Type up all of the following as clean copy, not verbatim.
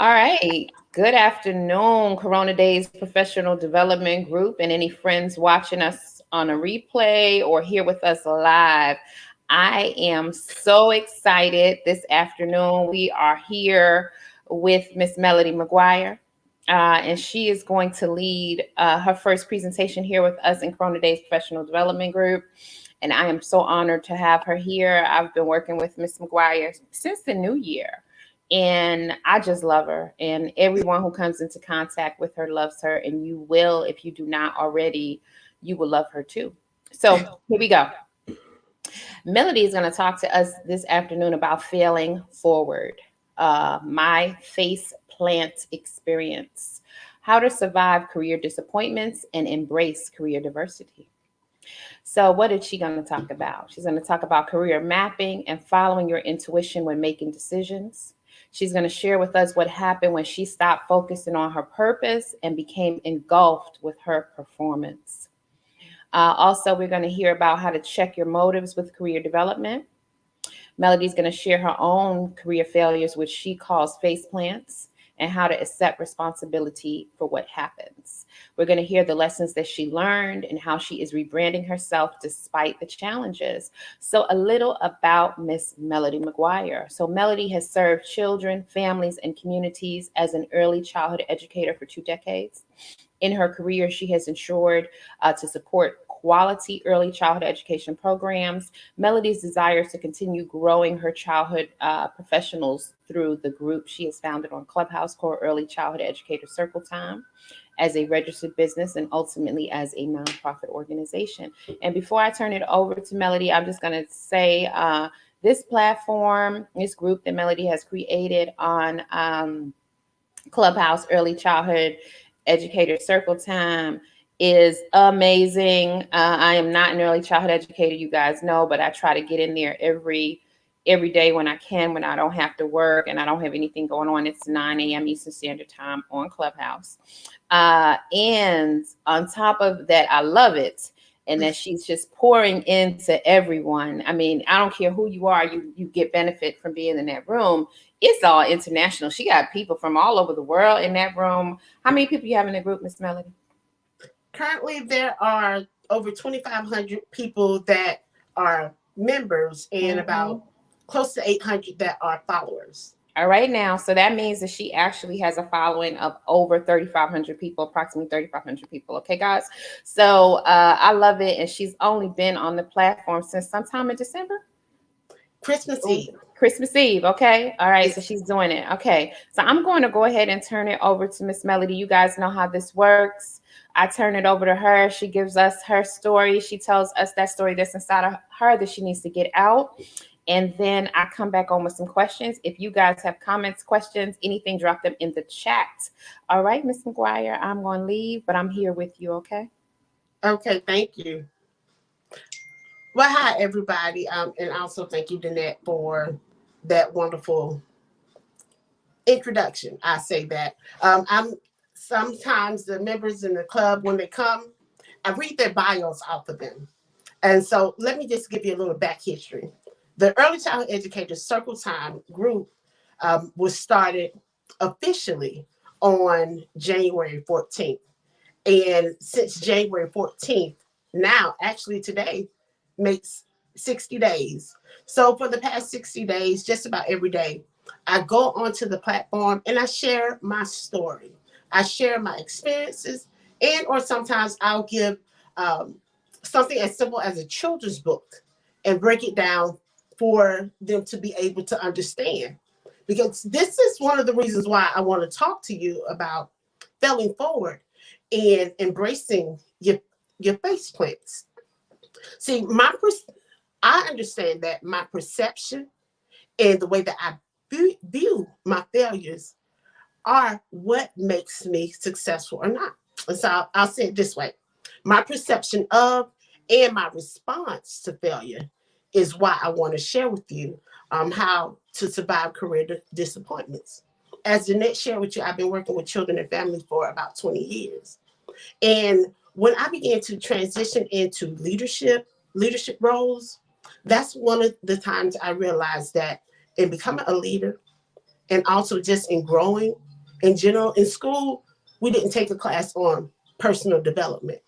All right. Good afternoon, Corona Days Professional Development Group, and any friends watching us on a replay or here with us live. I am so excited this afternoon. We are here with Miss Melody McGuire, and she is going to lead her first presentation here with us in Corona Days Professional Development Group. And I am so honored to have her here. I've been working with Miss McGuire since the new year. And I just love her. And everyone who comes into contact with her loves her. And you will, if you do not already, you will love her too. So here we go. Melody is going to talk to us this afternoon about failing forward, my face plant experience, how to survive career disappointments and embrace career diversity. So, what is she going to talk about? She's going to talk about career mapping and following your intuition when making decisions. She's going to share with us what happened when she stopped focusing on her purpose and became engulfed with her performance. Also, we're going to hear about how to check your motives with career development. Melody's going to share her own career failures, which she calls face plants, and how to accept responsibility for what happens. We're going to hear the lessons that she learned and how she is rebranding herself despite the challenges. So a little about Miss Melody McGuire. So Melody has served children, families, and communities as an early childhood educator for 2 decades. In her career, she has ensured to support quality early childhood education programs. Melody's desires to continue growing her childhood professionals through the group she has founded on Clubhouse called Early Childhood Educator Circle Time, as a registered business and ultimately as a nonprofit organization. And before I turn it over to Melody, I'm just going to say this platform, this group that Melody has created on Clubhouse Early Childhood Educator Circle Time is amazing. I am not an early childhood educator, you guys know, but I try to get in there every day when I can, when I don't have to work and I don't have anything going on. It's 9 a.m. Eastern Standard Time on Clubhouse. And on top of that, I love it. And that she's just pouring into everyone. I mean, I don't care who you are, you get benefit from being in that room. It's all international. She got people from all over the world in that room. How many people you have in the group, Miss Melody? Currently, there are over 2,500 people that are members and about close to 800 that are followers. All right now. So that means that she actually has a following of over 3,500 people, approximately 3,500 people. Okay, guys. So I love it. And she's only been on the platform since sometime in December. Christmas Eve. Christmas Eve. Okay. All right. So she's doing it. Okay. So I'm going to go ahead and turn it over to Miss Melody. You guys know how this works. I turn it over to her. She gives us her story. She tells us that story that's inside of her that she needs to get out. And then I come back on with some questions. If you guys have comments, questions, anything, drop them in the chat. All right, Miss McGuire, I'm going to leave, but I'm here with you, okay? Okay, thank you. Well, hi, everybody. And also thank you, Danette, for that wonderful introduction. I say that. I'm sometimes the members in the club, when they come, I read their bios off of them. And so let me just give you a little back history. The Early Childhood Educator Circle Time group was started officially on January 14th. And since January 14th, now actually today makes 60 days. So for the past 60 days, just about every day, I go onto the platform and I share my story. I share my experiences, and or sometimes I'll give something as simple as a children's book and break it down for them to be able to understand. Because this is one of the reasons why I want to talk to you about failing forward and embracing your face plants. See, I understand that my perception and the way that I view my failures are what makes me successful or not. And so I'll say it this way. My perception of and my response to failure is why I want to share with you how to survive career disappointments. As Jeanette shared with you, I've been working with children and families for about 20 years. And when I began to transition into leadership roles, that's one of the times I realized that in becoming a leader and also just in growing, In general, in school, we didn't take a class on personal development.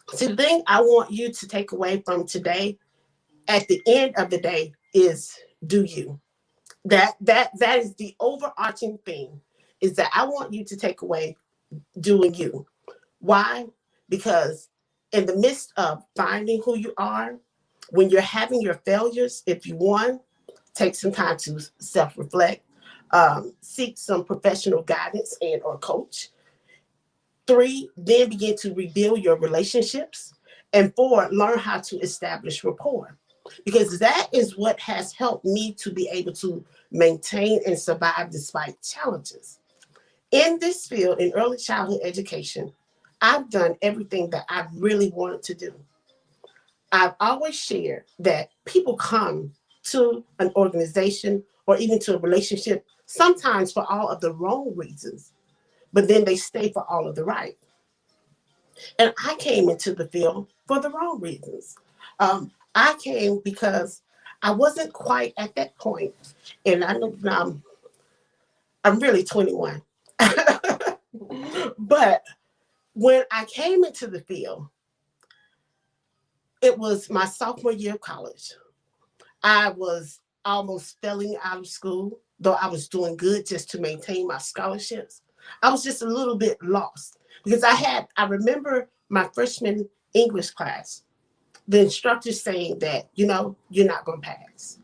So the thing I want you to take away from today, at the end of the day, is do you. That is the overarching thing, is that I want you to take away doing you. Why? Because in the midst of finding who you are, when you're having your failures, if you won, take some time to self-reflect, seek some professional guidance and or coach. 3, then begin to rebuild your relationships. And 4, learn how to establish rapport. Because that is what has helped me to be able to maintain and survive despite challenges. In this field, in early childhood education, I've done everything that I really wanted to do. I've always shared that people come to an organization or even to a relationship sometimes for all of the wrong reasons, but then they stay for all of the right. And I came into the field for the wrong reasons. I came because I wasn't quite at that point, and I know I'm really 21. But when I came into the field, it was my sophomore year of college. I was almost failing out of school, though I was doing good just to maintain my scholarships. I was just a little bit lost because I remember my freshman English class, the instructor saying that, you're not going to pass.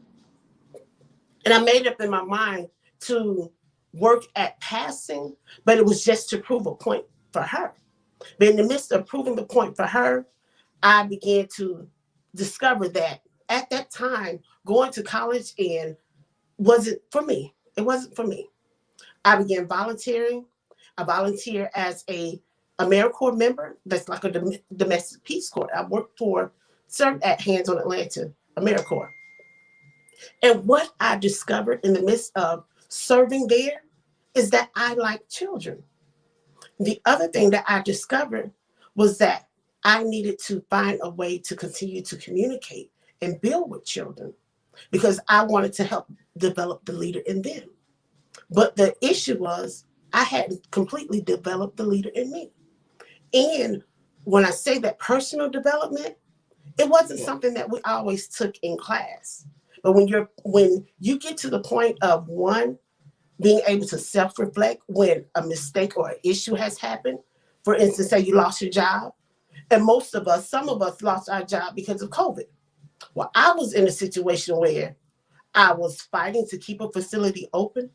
And I made up in my mind to work at passing, but it was just to prove a point for her. But in the midst of proving the point for her, I began to discover that at that time, going to college and wasn't for me. It wasn't for me. I began volunteering. I volunteer as a AmeriCorps member. That's like a domestic peace corps. I served at Hands on Atlanta, AmeriCorps. And what I discovered in the midst of serving there is that I like children. The other thing that I discovered was that I needed to find a way to continue to communicate and build with children because I wanted to help develop the leader in them. But the issue was I hadn't completely developed the leader in me. And when I say that personal development, it wasn't something that we always took in class. But when you get to the point of one, being able to self-reflect when a mistake or an issue has happened, for instance, say you lost your job, and some of us lost our job because of COVID. Well, I was in a situation where I was fighting to keep a facility open,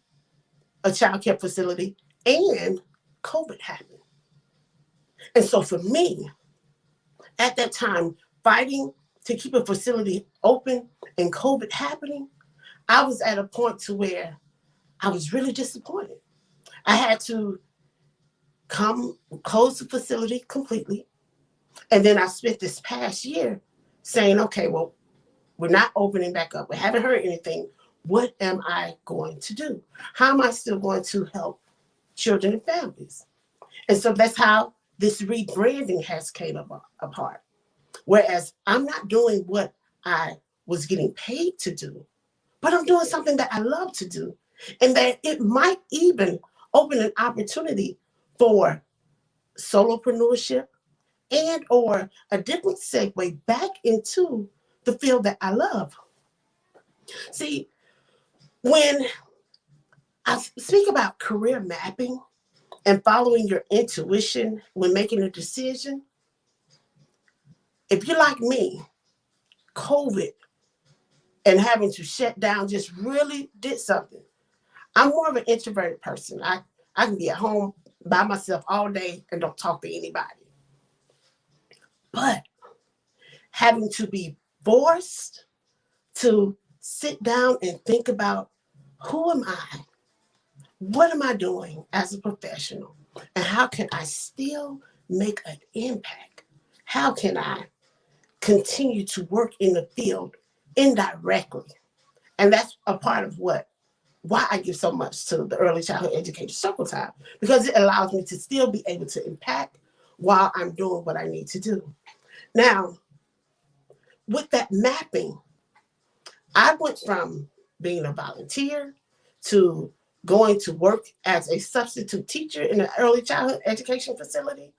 a child care facility, and COVID happened. And so for me, at that time, fighting to keep a facility open and COVID happening, I was at a point to where I was really disappointed. I had to close the facility completely. And then I spent this past year saying, okay, well, we're not opening back up. We haven't heard anything. What am I going to do? How am I still going to help children and families? And so that's how this rebranding has came apart. Whereas I'm not doing what I was getting paid to do, but I'm doing something that I love to do. And that it might even open an opportunity for solopreneurship and or a different segue back into the field that I love. See, when I speak about career mapping and following your intuition when making a decision, if you're like me, COVID and having to shut down just really did something. I'm more of an introverted person. I can be at home by myself all day and don't talk to anybody. But having to be forced to sit down and think about who am I? What am I doing as a professional? And how can I still make an impact? How can I continue to work in the field indirectly? And that's a part of why I give so much to the early childhood education circle time, because it allows me to still be able to impact while I'm doing what I need to do. Now, with that mapping, I went from being a volunteer to going to work as a substitute teacher in an early childhood education facility,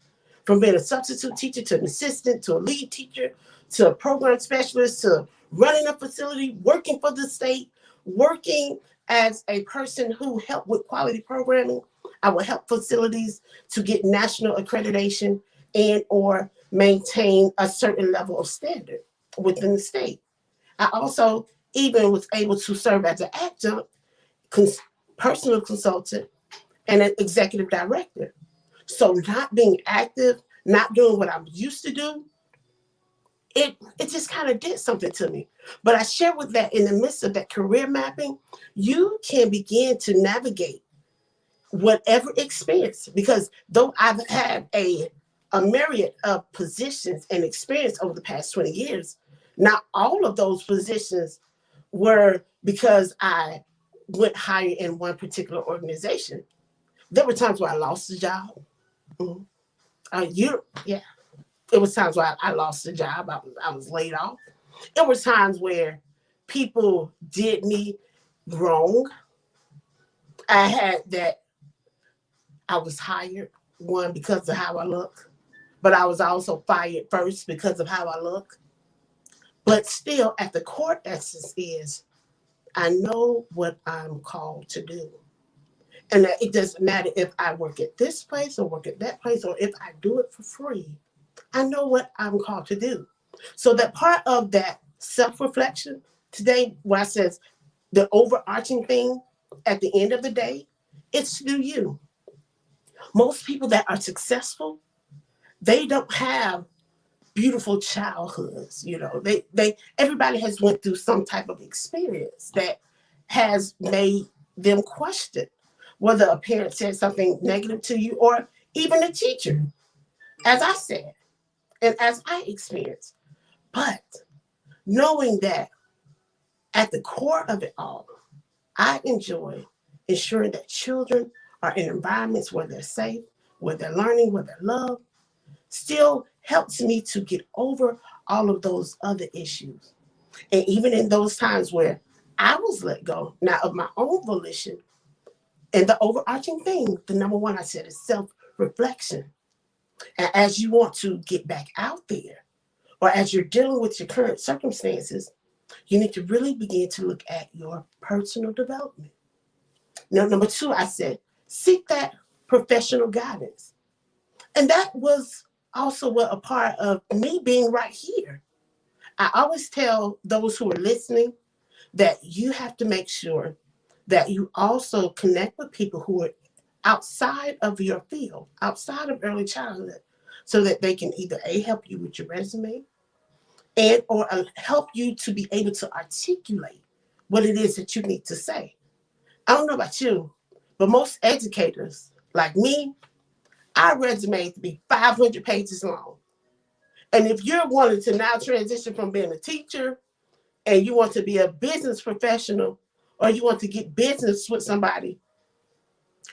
from being a substitute teacher to an assistant to a lead teacher to a program specialist to running a facility, working for the state, working as a person who helped with quality programming. I will help facilities to get national accreditation and or maintain a certain level of standard within the state. I also even was able to serve as an adjunct, cons- personal consultant, and an executive director. So not being active, not doing what I'm used to do, it just kind of did something to me. But I share with that in the midst of that career mapping, you can begin to navigate whatever experience, because though I've had a myriad of positions and experience over the past 20 years, not all of those positions were because I went higher in one particular organization. There were times where I lost the job. Mm-hmm. Yeah. It was times where I lost the job. I was laid off. It was times where people did me wrong. I had that I was hired, one, because of how I look, but I was also fired first because of how I look. But still, at the core essence is I know what I'm called to do. And that it doesn't matter if I work at this place or work at that place or if I do it for free. I know what I'm called to do. So that part of that self-reflection today, where I says the overarching thing at the end of the day, it's to do you. Most people that are successful, they don't have beautiful childhoods. They everybody has went through some type of experience that has made them question whether a parent said something negative to you or even a teacher, as I said and as I experienced. But knowing that at the core of it all, I enjoy ensuring that children are in environments where they're safe, where they're learning, where they're loved, still helps me to get over all of those other issues. And even in those times where I was let go, now of my own volition, and the overarching thing, the number one I said is self-reflection. And as you want to get back out there, or as you're dealing with your current circumstances, you need to really begin to look at your personal development. Now, number two, I said, seek that professional guidance. And that was also what a part of me being right here. I always tell those who are listening that you have to make sure that you also connect with people who are outside of your field, outside of early childhood, so that they can either A, help you with your resume, and or help you to be able to articulate what it is that you need to say. I don't know about you, but most educators like me, our resume to be 500 pages long. And if you're wanting to now transition from being a teacher and you want to be a business professional, or you want to get business with somebody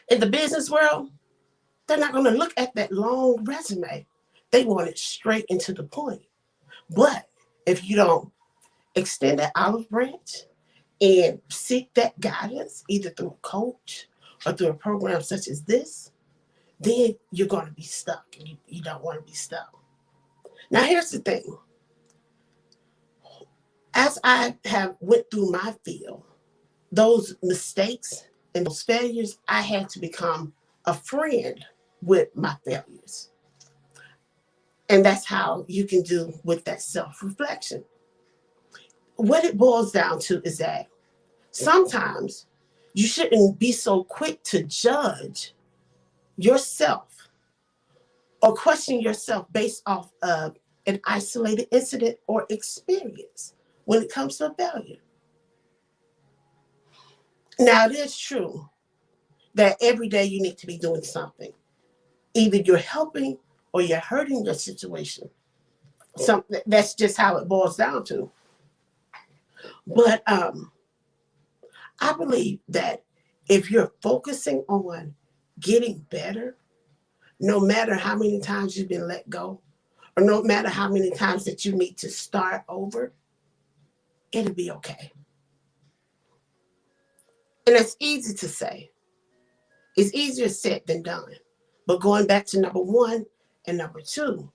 in the business world, they're not going to look at that long resume. They want it straight and to the point. But if you don't extend that olive branch and seek that guidance, either through a coach or through a program such as this, then you're going to be stuck. And you don't want to be stuck. Now, here's the thing. As I have went through my field, those mistakes and those failures, I had to become a friend with my failures. And that's how you can do with that self-reflection. What it boils down to is that sometimes you shouldn't be so quick to judge yourself or question yourself based off of an isolated incident or experience when it comes to a failure. Now, it is true that every day you need to be doing something. Either you're helping or you're hurting your situation. That's just how it boils down to. But I believe that if you're focusing on getting better, no matter how many times you've been let go, or no matter how many times that you need to start over, it'll be okay. And it's easy to say. It's easier said than done. But going back to number one and number two,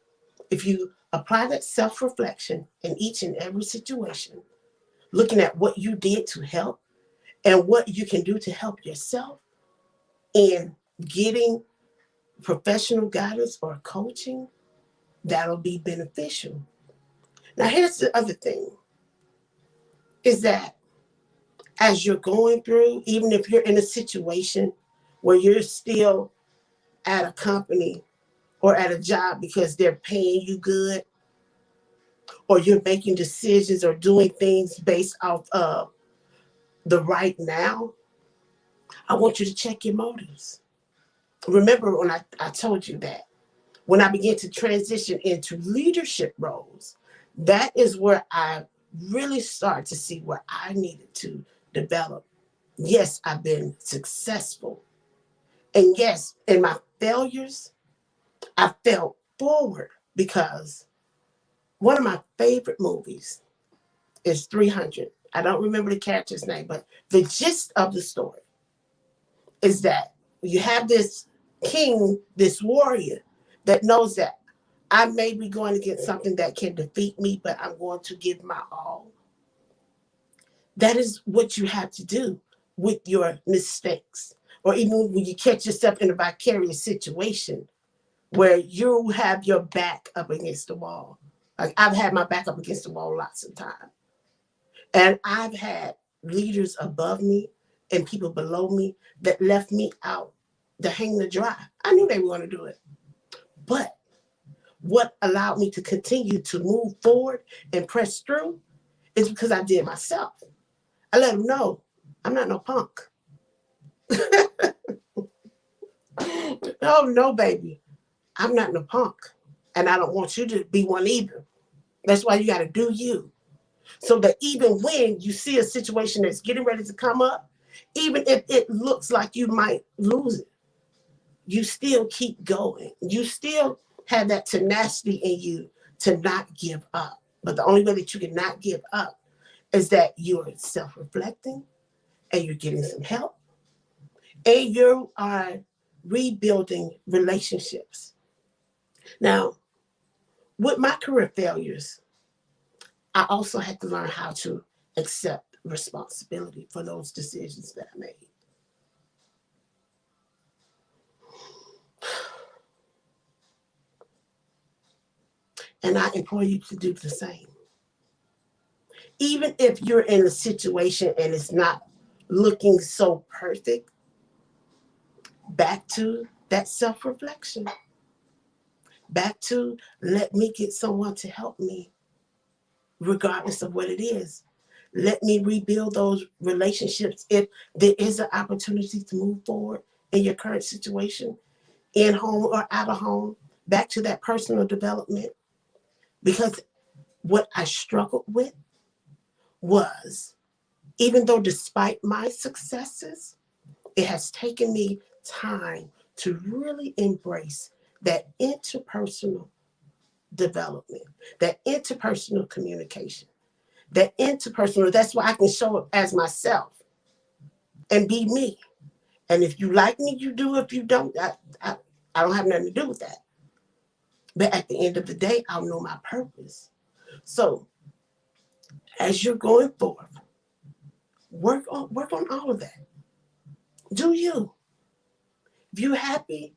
if you apply that self-reflection in each and every situation, looking at what you did to help and what you can do to help yourself in getting professional guidance or coaching, that'll be beneficial. Now, here's the other thing is that as you're going through, even if you're in a situation where you're still at a company or at a job because they're paying you good, or you're making decisions or doing things based off of the right now, I want you to check your motives. Remember when I told you that when I began to transition into leadership roles, that is where I really started to see where I needed to develop. Yes, I've been successful. And yes, in my failures, I fell forward because one of my favorite movies is 300. I don't remember the character's name, but the gist of the story is that you have this king, this warrior that knows that I may be going against something that can defeat me, but I'm going to give my all. That is what you have to do with your mistakes. Or even when you catch yourself in a vicarious situation where you have your back up against the wall. Like I've had my back up against the wall lots of times. And I've had leaders above me and people below me that left me out to hang the dry. I knew they were going to do it. But what allowed me to continue to move forward and press through is because I did myself. I let them know I'm not no punk. Oh, no, baby. I'm not no punk. And I don't want you to be one either. That's why you got to do you. So that even when you see a situation that's getting ready to come up, even if it looks like you might lose it, you still keep going. You still have that tenacity in you to not give up. But the only way that you can not give up is that you're self-reflecting and you're getting some help and you are rebuilding relationships. Now, with my career failures, I also had to learn how to accept responsibility for those decisions that I made. And I implore you to do the same. Even if you're in a situation and it's not looking so perfect, back to that self-reflection. Back to let me get someone to help me, regardless of what it is. Let me rebuild those relationships if there is an opportunity to move forward in your current situation, in home or out of home, back to that personal development. Because what I struggled with was, even though despite my successes, it has taken me time to really embrace that interpersonal development, that interpersonal communication, that interpersonal, that's why I can show up as myself and be me. And if you like me, you do. If you don't, I don't have nothing to do with that. But at the end of the day, I'll know my purpose. So as you're going forward, work on all of that. Do you? If you're happy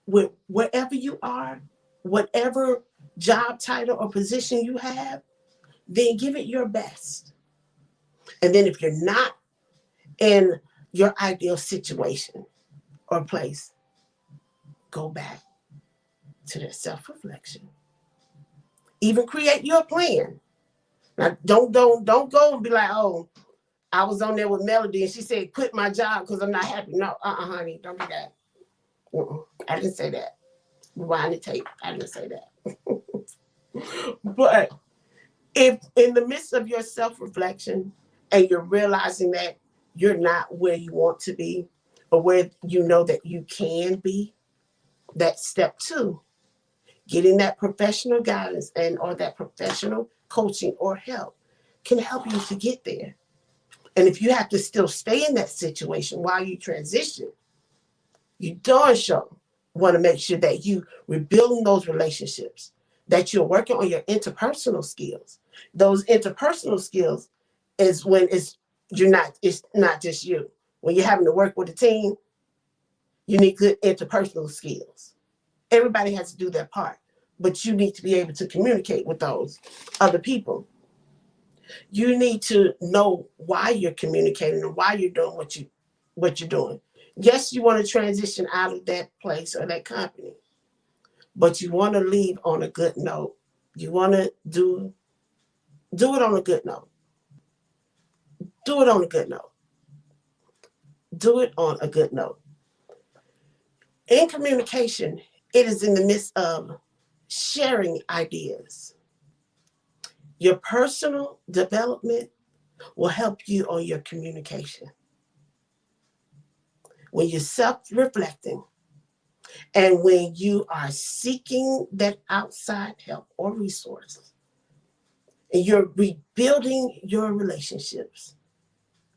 with wherever you are, whatever job title or position you have, then give it your best. And then if you're not in your ideal situation or place, go back to that self-reflection. Even create your plan. Now, don't go and be like, oh, I was on there with Melody and she said, quit my job because I'm not happy. No, honey, don't do that. I didn't say that. Rewind the tape. I didn't say that. But if in the midst of your self-reflection and you're realizing that you're not where you want to be or where you know that you can be, that's step two. Getting that professional guidance and or that professional coaching or help can help you to get there. And if you have to still stay in that situation while you transition, You darn sure want to make sure that you rebuilding those relationships, that you're working on your interpersonal skills. Those interpersonal skills is when it's not just you. When you're having to work with a team, you need good interpersonal skills. Everybody has to do their part, but you need to be able to communicate with those other people. You need to know why you're communicating and why you're doing what you're doing. Yes, you want to transition out of that place or that company, but you want to leave on a good note. You want to do it on a good note. Do it on a good note. Do it on a good note. In communication, it is in the midst of sharing ideas. Your personal development will help you on your communication. When you're self-reflecting and when you are seeking that outside help or resources, and you're rebuilding your relationships,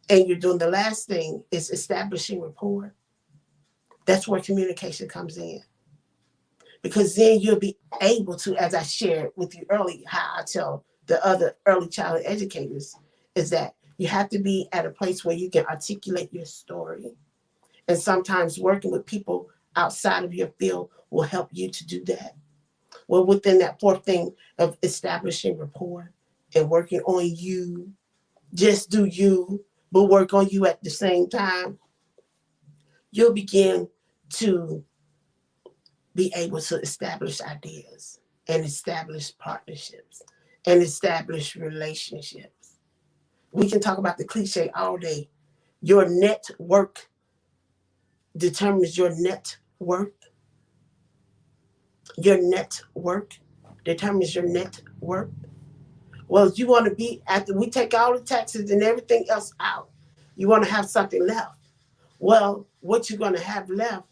and you're doing the last thing is establishing rapport, that's where communication comes in. Because then you'll be able to, as I shared with you earlier, how I tell the other early childhood educators, is that you have to be at a place where you can articulate your story. And sometimes working with people outside of your field will help you to do that. Well, within that fourth thing of establishing rapport and working on you, just do you, but work on you at the same time, you'll begin to be able to establish ideas and establish partnerships and establish relationships. We can talk about the cliche all day. Your network determines your net worth. Your network determines your net worth. Well, you want to be, after we take all the taxes and everything else out, you want to have something left. Well, what you're going to have left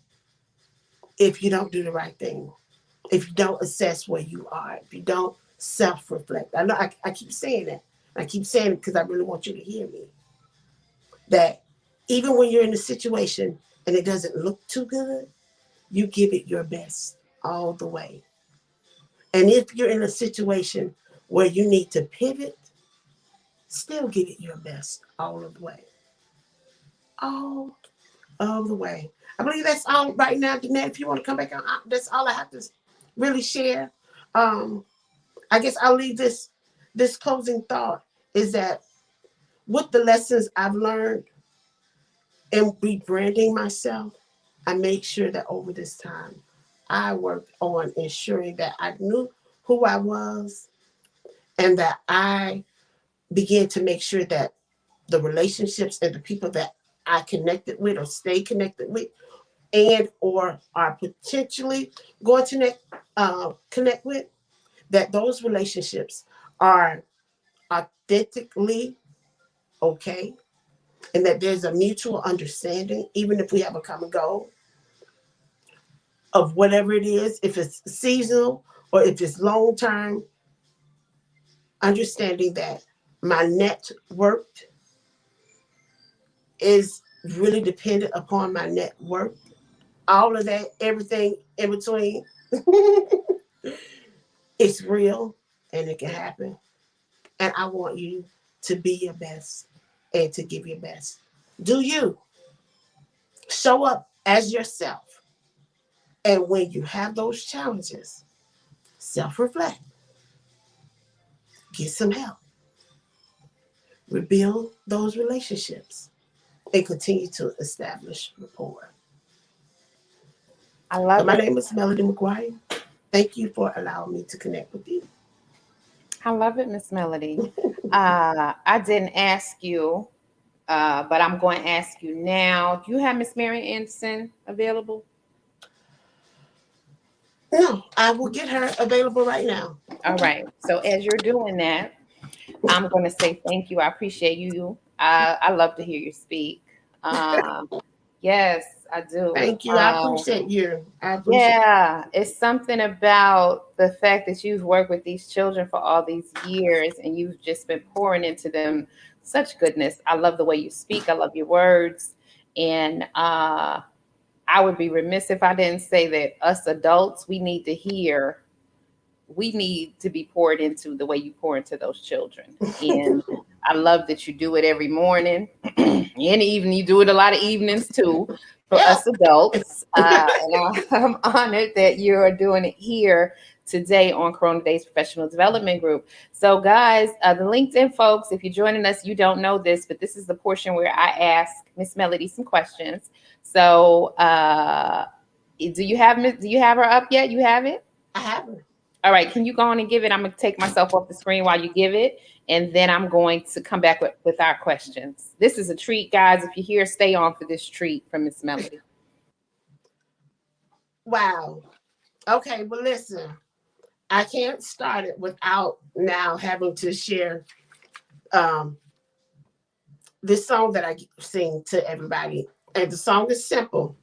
if you don't do the right thing, if you don't assess where you are, if you don't self-reflect. I know I keep saying that. I keep saying it because I really want you to hear me. That even when you're in a situation and it doesn't look too good, you give it your best all the way. And if you're in a situation where you need to pivot, still give it your best all of the way. All of the way. I believe that's all right now, Jeanette. If you want to come back on, that's all I have to really share. Um, I guess I'll leave this closing thought is that with the lessons I've learned in rebranding myself, I made sure that over this time I worked on ensuring that I knew who I was and that I began to make sure that the relationships and the people that I connected with or stay connected with and or are potentially going to connect with, that those relationships are authentically okay, and that there's a mutual understanding, even if we have a common goal of whatever it is, if it's seasonal or if it's long term, understanding that my net worth is really dependent upon my net worth. All of that, everything in between, it's real and it can happen. And I want you to be your best and to give your best. Do you show up as yourself? And when you have those challenges, self reflect, get some help, rebuild those relationships, and continue to establish rapport. I So, love my it. name is Melody McGuire. Thank you for allowing me to connect with you. I love it, Miss Melody. I didn't ask you, but I'm going to ask you now. Do you have Miss Mary Anderson available? No, I will get her available right now. All right. So as you're doing that, I'm going to say thank you. I appreciate you. I love to hear you speak. Uh, yes, I do. Thank you. I appreciate you. I appreciate Yeah, it's something about the fact that you've worked with these children for all these years and you've just been pouring into them such goodness. I love the way you speak. I love your words. And I would be remiss if I didn't say that us adults, we need to be poured into the way you pour into those children. And I love that you do it every morning. And even you do it a lot of evenings too for Yeah. us adults. And I'm honored that you're doing it here today on Corona Days Professional Development Group. So, guys, the LinkedIn folks, if you're joining us, you don't know this, but this is the portion where I ask Miss Melody some questions. So, do you have her up yet? You have it? I haven't. All right, can you go on and give it? I'm going to take myself off the screen while you give it, and then I'm going to come back with our questions. This is a treat, guys. If you're here, stay on for this treat from Miss Melody. Wow. Okay, well, listen, I can't start it without now having to share um, this song that I sing to everybody. And the song is simple,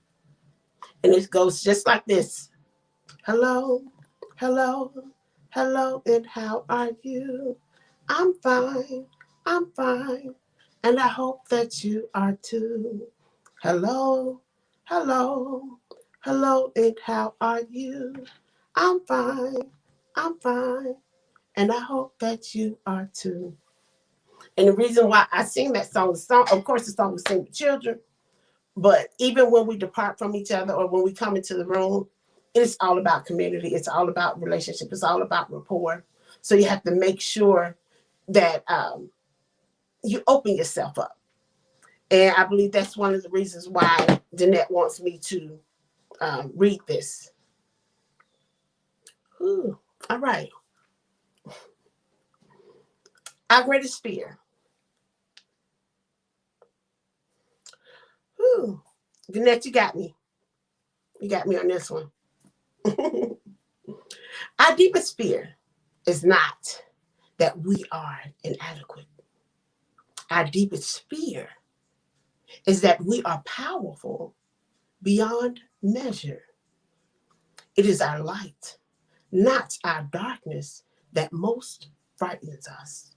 and it goes just like this. Hello, hello, hello, and how are you? I'm fine, and I hope that you are too. Hello, hello, hello, and how are you? I'm fine, I'm fine, and I hope that you are too. And the reason why I sing that song, of course, the song was sing with children, but even when we depart from each other or when we come into the room, it's all about community. It's all about relationship. It's all about rapport. So you have to make sure that you open yourself up. And I believe that's one of the reasons why Jeanette wants me to read this. Ooh, all right. Our greatest fear. Ooh, Jeanette, you got me. You got me on this one. Our deepest fear is not that we are inadequate. Our deepest fear is that we are powerful beyond measure. It is our light, not our darkness, that most frightens us.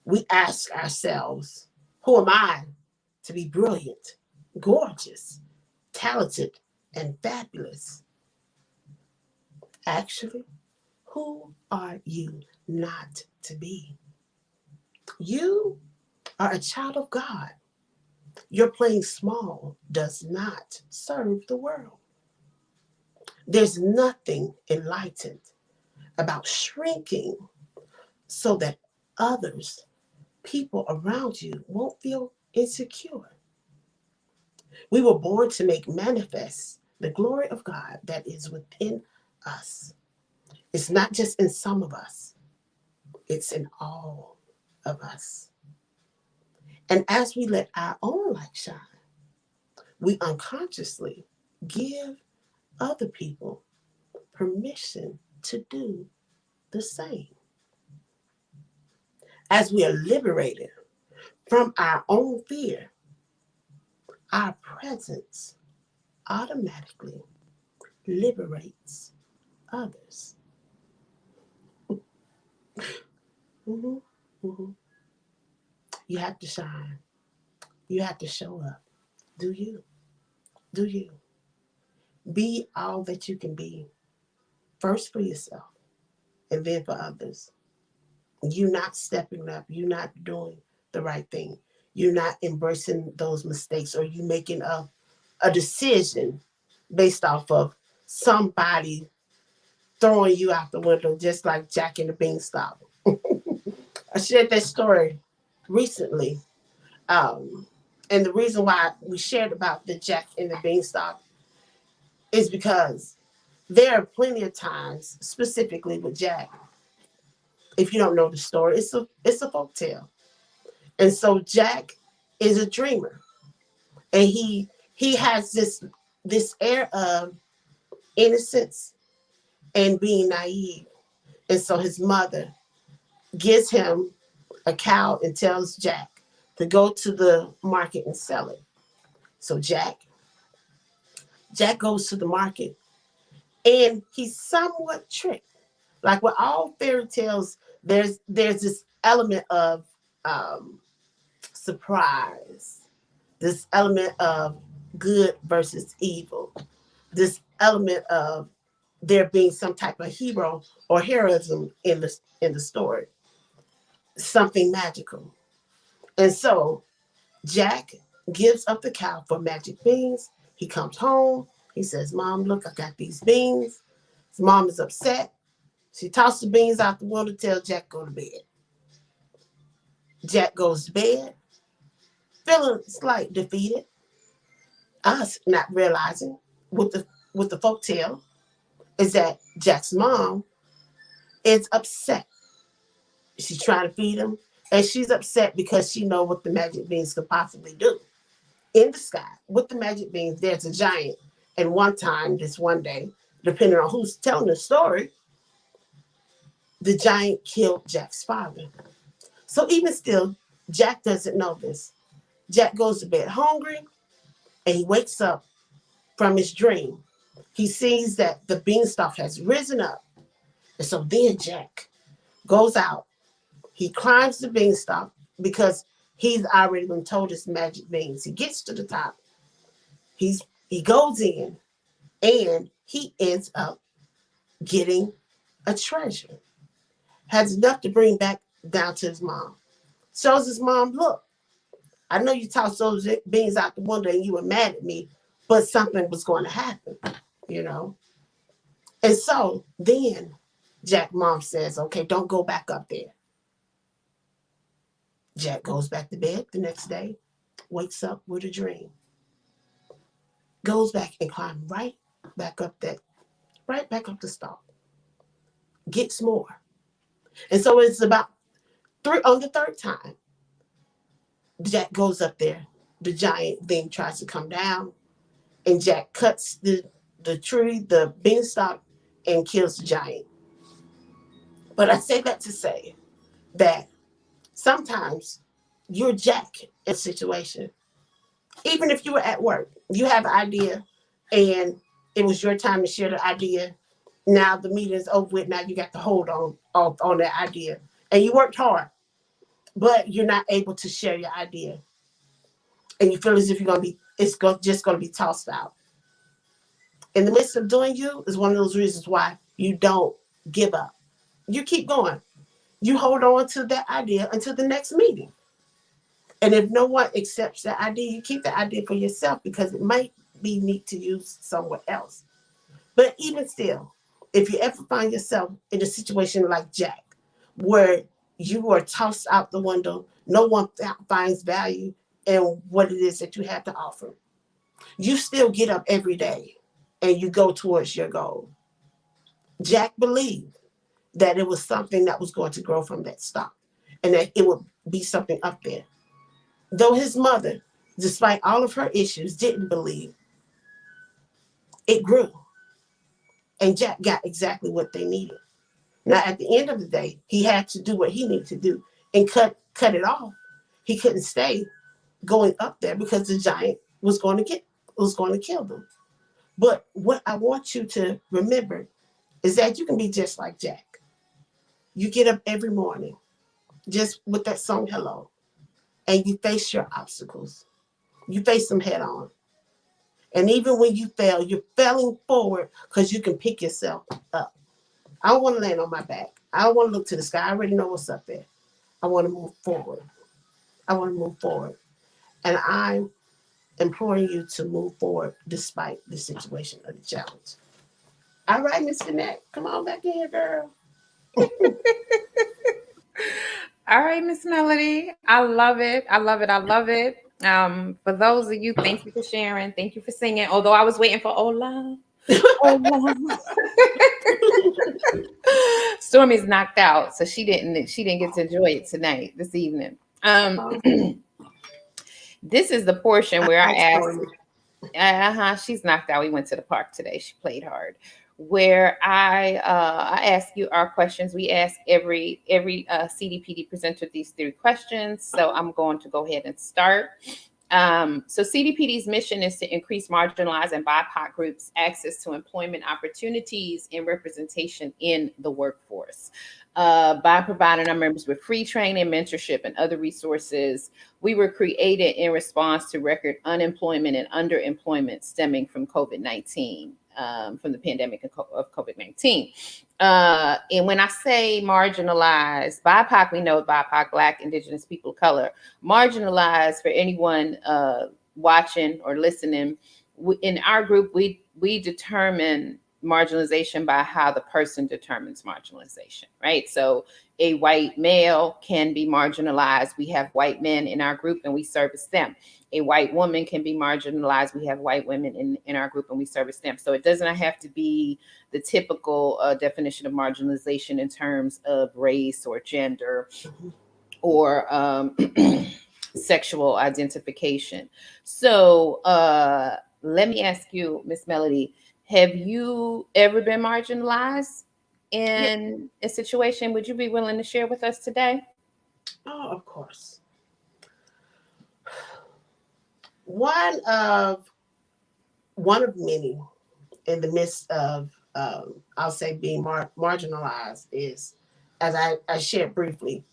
We ask ourselves, who am I to be brilliant, gorgeous, talented, and fabulous? Actually, who are you not to be? You are a child of God. Your playing small does not serve the world. There's nothing enlightened about shrinking so that others, people around you, won't feel insecure. We were born to make manifest the glory of God that is within us. It's not just in some of us, it's in all of us. And as we let our own light shine, we unconsciously give other people permission to do the same. As we are liberated from our own fear, our presence automatically liberates others. Mm-hmm, mm-hmm. You have to shine. You have to show up. Do you? Do you? Be all that you can be, first for yourself and then for others. You not stepping up, you not doing the right thing. You're not embracing those mistakes, or you making a decision based off of somebody throwing you out the window, just like Jack and the Beanstalk. I shared that story recently. Um, and the reason why we shared about the Jack and the Beanstalk is because there are plenty of times, specifically with Jack, if you don't know the story, it's a folk tale. And so Jack is a dreamer, and he has this air of innocence and being naive. And so his mother gives him a cow and tells Jack to go to the market and sell it. So Jack goes to the market, and he's somewhat tricked. Like with all fairy tales, there's this element of surprise, this element of good versus evil. This element of there being some type of hero or heroism in the story, something magical. And so Jack gives up the cow for magic beans. He comes home. He says, Mom, look, I got these beans. His mom is upset. She tossed the beans out the window, tells Jack go to bed. Jack goes to bed, feeling slight defeated. Us not realizing with the folk tale is that Jack's mom is upset. She's trying to feed him, and she's upset because she knows what the magic beans could possibly do. In the sky, with the magic beans, there's a giant. And this one day, depending on who's telling the story, the giant killed Jack's father. So even still, Jack doesn't know this. Jack goes to bed hungry, and he wakes up from his dream. He sees that the beanstalk has risen up. And so then Jack goes out. He climbs the beanstalk because he's already been told his magic beans. He gets to the top. He goes in and he ends up getting a treasure. Has enough to bring back down to his mom. Shows his mom, look, I know you tossed those beans out the window and you were mad at me, but something was going to happen, you know? And so then Jack's mom says, okay, don't go back up there. Jack goes back to bed the next day, wakes up with a dream, goes back and climbs right back up the stalk, gets more. And so it's about on the third time, Jack goes up there. The giant then tries to come down, and Jack cuts the tree, the beanstalk, and kills the giant. But I say that to say that sometimes you're Jack in a situation. Even if you were at work, you have an idea, and it was your time to share the idea. Now the meeting is over with. Now you got to hold on that idea, and you worked hard, but you're not able to share your idea, and you feel as if just going to be tossed out. In the midst of doing you is one of those reasons why you don't give up. You keep going. You hold on to that idea until the next meeting. And if no one accepts that idea, you keep the idea for yourself because it might be neat to use somewhere else. But even still, if you ever find yourself in a situation like Jack, where you are tossed out the window, no one finds value in what it is that you have to offer, you still get up every day and you go towards your goal. Jack believed that it was something that was going to grow from that stock and that it would be something up there. Though his mother, despite all of her issues, didn't believe, it grew. And Jack got exactly what they needed. Now, at the end of the day, he had to do what he needed to do and cut it off. He couldn't stay going up there because the giant was going to kill them. But what I want you to remember is that you can be just like Jack. You get up every morning just with that song Hello, and you face your obstacles. You face them head on. And even when you fail, you're failing forward because you can pick yourself up. I don't want to land on my back. I don't want to look to the sky. I already know what's up there. I want to move forward. I want to move forward. And I'm imploring you to move forward despite the situation or the challenge. All right, Miss Jeanette, come on back in here, girl. All right, Miss Melody. I love it. I love it. I love it. For those of you, thank you for sharing. Thank you for singing. Although I was waiting for Ola. Ola. Stormy's knocked out, so she didn't get to enjoy it tonight, this evening. This is the portion where I asked. She's knocked out. We went to the park today. She played hard. Where I ask you our questions. We ask every CDPD presenter these 3 questions. So I'm going to go ahead and start. So CDPD's mission is to increase marginalized and BIPOC groups' access to employment opportunities and representation in the workforce. by providing our members with free training, mentorship, and other resources. We were created in response to record unemployment and underemployment stemming from COVID-19, from the pandemic of COVID-19. And when I say marginalized, BIPOC, we know BIPOC, Black, Indigenous people of color. Marginalized, for anyone watching or listening, in our group, we determine marginalization by how the person determines marginalization, right? So a white male can be marginalized. We have white men in our group and we service them. A white woman can be marginalized. We have white women in our group and we service them. So it doesn't have to be the typical definition of marginalization in terms of race or gender or sexual identification. So let me ask you, Miss Melody, have you ever been marginalized Yeah. in a situation? Would you be willing to share with us today? Oh, of course. One of many in the midst of, I'll say, being marginalized is, as I shared briefly,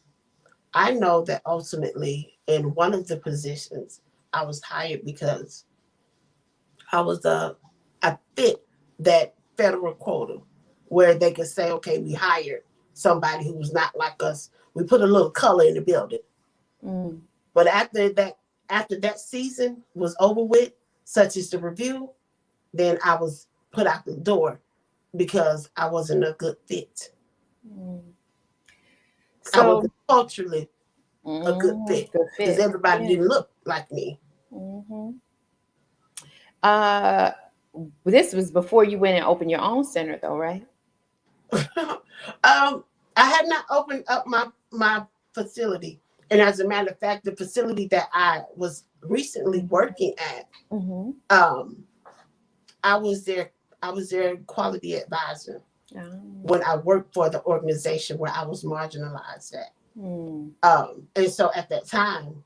I know that ultimately in one of the positions I was hired because I was I fit that federal quota where they could say, okay, we hired somebody who was not like us. We put a little color in the building. Mm. But after that season was over with, such as the review, then I was put out the door because I wasn't a good fit. Mm. I So, wasn't culturally a good fit good because fit. everybody Yeah. didn't look like me. Mm-hmm. Uh, this was before you went and opened your own center, though, right? I had not opened up my facility, and as a matter of fact, the facility that I was recently working at, Mm-hmm. um, I was their quality advisor Oh. when I worked for the organization where I was marginalized at. Mm. And so at that time,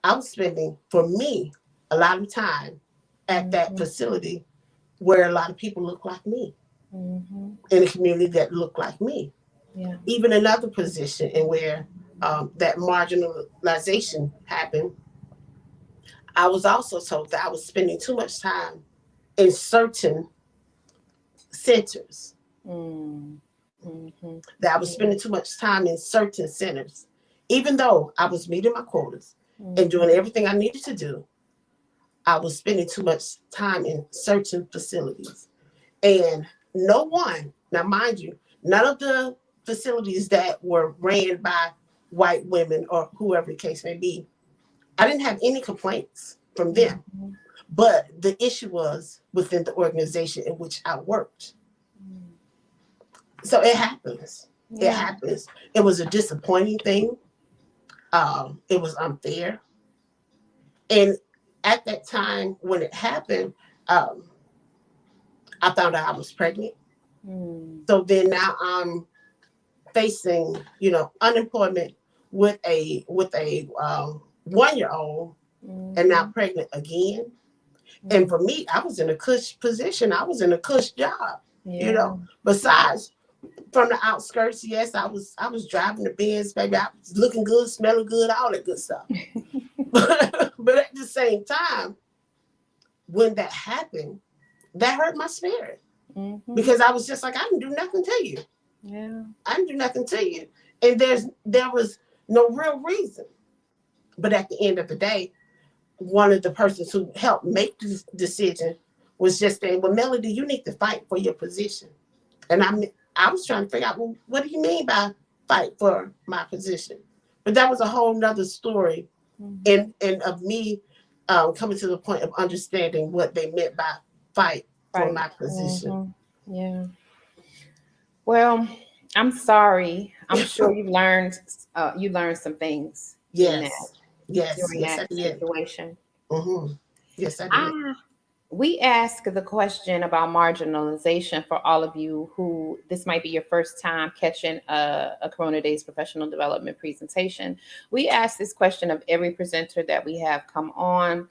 I was spending, for me, a lot of time at that Mm-hmm. facility where a lot of people look like me Mm-hmm. in a community that look like me. Yeah. Even another position in where that marginalization happened, I was also told that I was spending too much time in certain centers, Mm. Mm-hmm. that I was spending too much time in certain centers. Even though I was meeting my quotas and Mm-hmm. doing everything I needed to do, I was spending too much time in certain facilities. And no one, now mind you, none of the facilities that were ran by white women or whoever the case may be, I didn't have any complaints from them. Mm-hmm. But the issue was within the organization in which I worked. So it happens. It Yeah. happens. It was a disappointing thing. It was unfair. And at that time when it happened, um, I found out I was pregnant. Mm. So then now I'm facing, unemployment with a 1 year old, and now Mm-hmm. pregnant again. And Mm. for me, I was in a cush position. I was in a cush job. Yeah. Besides from the outskirts, yes, I was driving the Benz, baby. I was looking good, smelling good, all that good stuff. But at the same time, when that happened, that hurt my spirit Mm-hmm. because I was just like, I didn't do nothing to you. Yeah. I didn't do nothing to you. And there was no real reason. But at the end of the day, one of the persons who helped make this decision was just saying, well, Melody, you need to fight for your position. And I was trying to figure out, well, what do you mean by fight for my position? But that was a whole nother story Mm-hmm. and of me coming to the point of understanding what they meant by fight for Right. my position. Mm-hmm. Yeah. Well, I'm sorry. I'm sure you learned some things in that Yes, yes, during yes, I that did. situation. Hmm. Yes, I did. I We ask the question about marginalization for all of you who this might be your first time catching a Corona Days professional development presentation. We ask this question of every presenter that we have come on,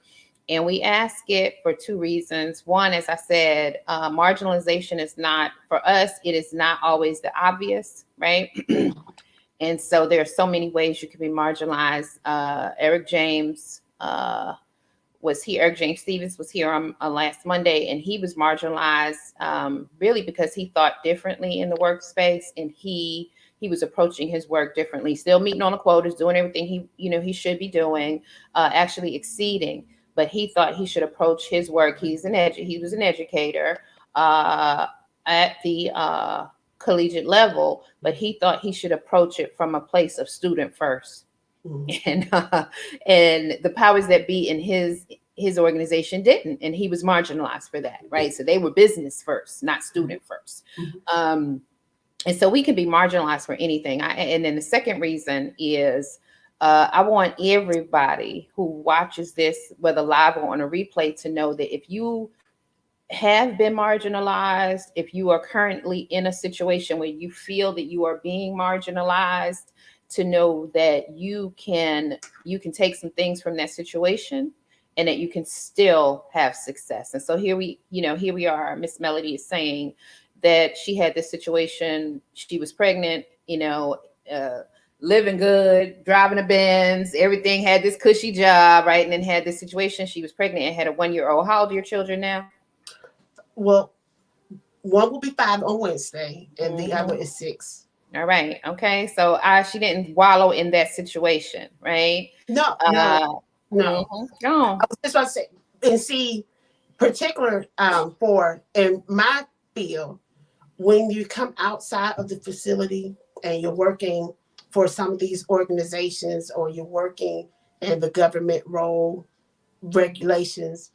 and we ask it for two reasons. One, as I said, marginalization is not, for us, it is not always the obvious. right? And so there are so many ways you can be marginalized. Eric James was here. Eric James Stevens was here on last Monday, and he was marginalized really because he thought differently in the workspace, and he was approaching his work differently. Still meeting on the quotas, doing everything he should be doing, actually exceeding. But he thought he should approach his work. He was an educator uh, at the collegiate level, but he thought he should approach it from a place of student first. Mhm. And the powers that be in his organization didn't, and he was marginalized for that, right? So they were business first, not student first. Mhm. And so we can be marginalized for anything. And then the second reason is I want everybody who watches this, whether live or on a replay, to know that if you have been marginalized, if you are currently in a situation where you feel that you are being marginalized, to know that you can take some things from that situation and that you can still have success. And so here we are. Miss Melody is saying that she had this situation. She was pregnant, uh, living good, driving a Benz, everything, had this cushy job, right? And then had this situation. She was pregnant and had a 1-year-old. How old are your children now? Well, one will be 5 on Wednesday, and the other Mhm. is 6. All right. Okay. So she didn't wallow in that situation, right? No, no, Uh, no. Go on. I was just about to say, and see, particular for in my field, when you come outside of the facility and you're working for some of these organizations, or you're working in the government role, regulations,